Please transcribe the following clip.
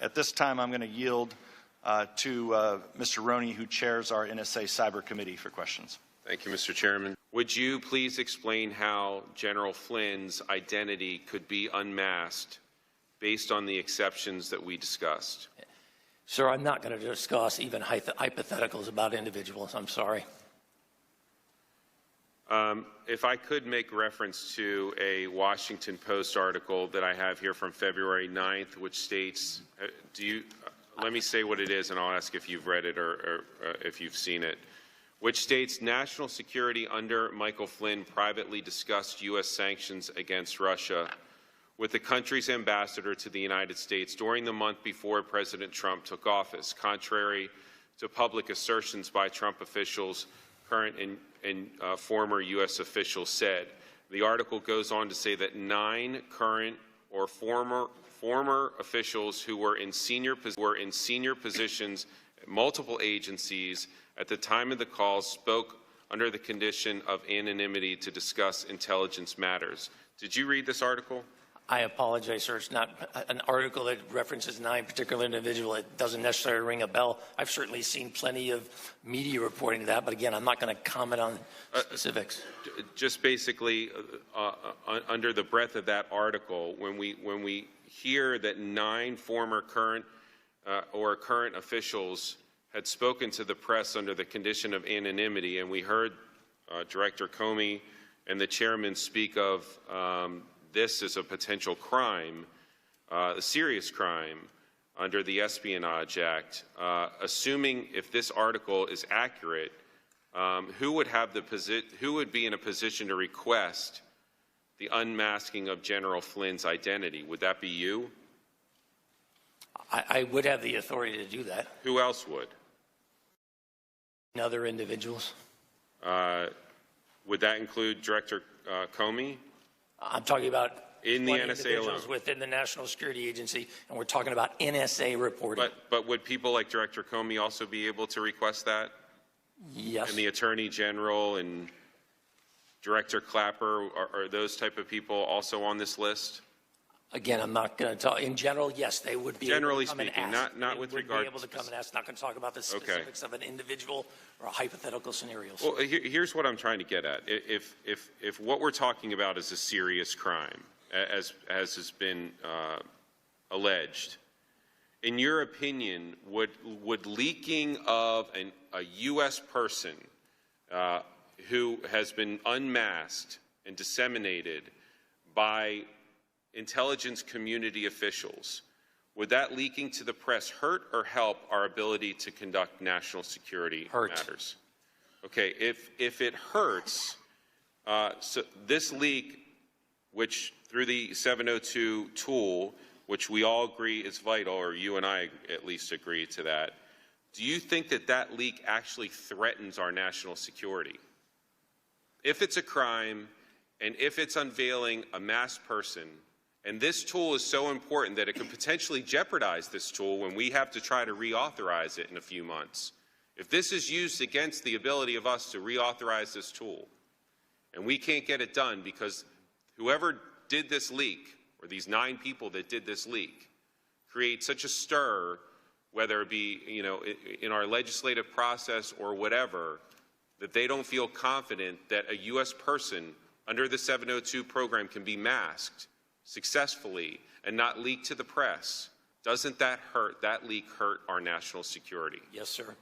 At this time, I'm going to yield to Mr. Roney, who chairs our NSA Cyber Committee, for questions. Thank you, Mr. Chairman. Would you please explain how General Flynn's identity could be unmasked based on the exceptions that we discussed? Sir, I'm not going to discuss even hypotheticals about individuals. I'm sorry. If I could make reference to a Washington Post article that I have here from February 9th, which states, let me say what it is and I'll ask if you've read it or if you've seen it, which states national security under Michael Flynn privately discussed U.S. sanctions against Russia with the country's ambassador to the United States during the month before President Trump took office, contrary to public assertions by Trump officials. Current and former U.S. officials said. The article goes on to say that 9 current or former officials who were in senior positions at multiple agencies at the time of the call spoke under the condition of anonymity to discuss intelligence matters. Did you read this article? I apologize, sir. It's not an article that references 9 particular individuals. It doesn't necessarily ring a bell. I've certainly seen plenty of media reporting to that, but again, I'm not going to comment on specifics. Just basically, under the breadth of that article, when we hear that 9 former current officials had spoken to the press under the condition of anonymity, and we heard Director Comey and the chairman speak of this is a potential crime, a serious crime under the Espionage Act. Assuming if this article is accurate, who would be in a position to request the unmasking of General Flynn's identity? Would that be you? I would have the authority to do that. Who else would? Other individuals. Would that include Director Comey? I'm talking about in the NSA alone, within the National Security Agency, and we're talking about NSA reporting. But would people like Director Comey also be able to request that? Yes. And the Attorney General and Director Clapper, are those type of people also on this list? Again, I'm not going to talk. In general, yes, they would be generally able to come speaking, and ask. not with regard. Be able to come and ask. Not going to talk about the specifics of an individual or hypothetical scenarios. Well, here's what I'm trying to get at. If what we're talking about is a serious crime, as has been alleged, in your opinion, would leaking of a U.S. person who has been unmasked and disseminated by intelligence community officials, would that leaking to the press hurt or help our ability to conduct national security matters? Okay, if it hurts, so this leak, which through the 702 tool, which we all agree is vital, or you and I at least agree to that, do you think that that leak actually threatens our national security? If it's a crime, and if it's unveiling a masked person, and this tool is so important that it could potentially jeopardize this tool when we have to try to reauthorize it in a few months. If this is used against the ability of us to reauthorize this tool, and we can't get it done because whoever did this leak, or these 9 people that did this leak, create such a stir, whether it be in our legislative process or whatever, that they don't feel confident that a U.S. person under the 702 program can be masked successfully and not leak to the press, doesn't that leak hurt our national security? Yes, sir.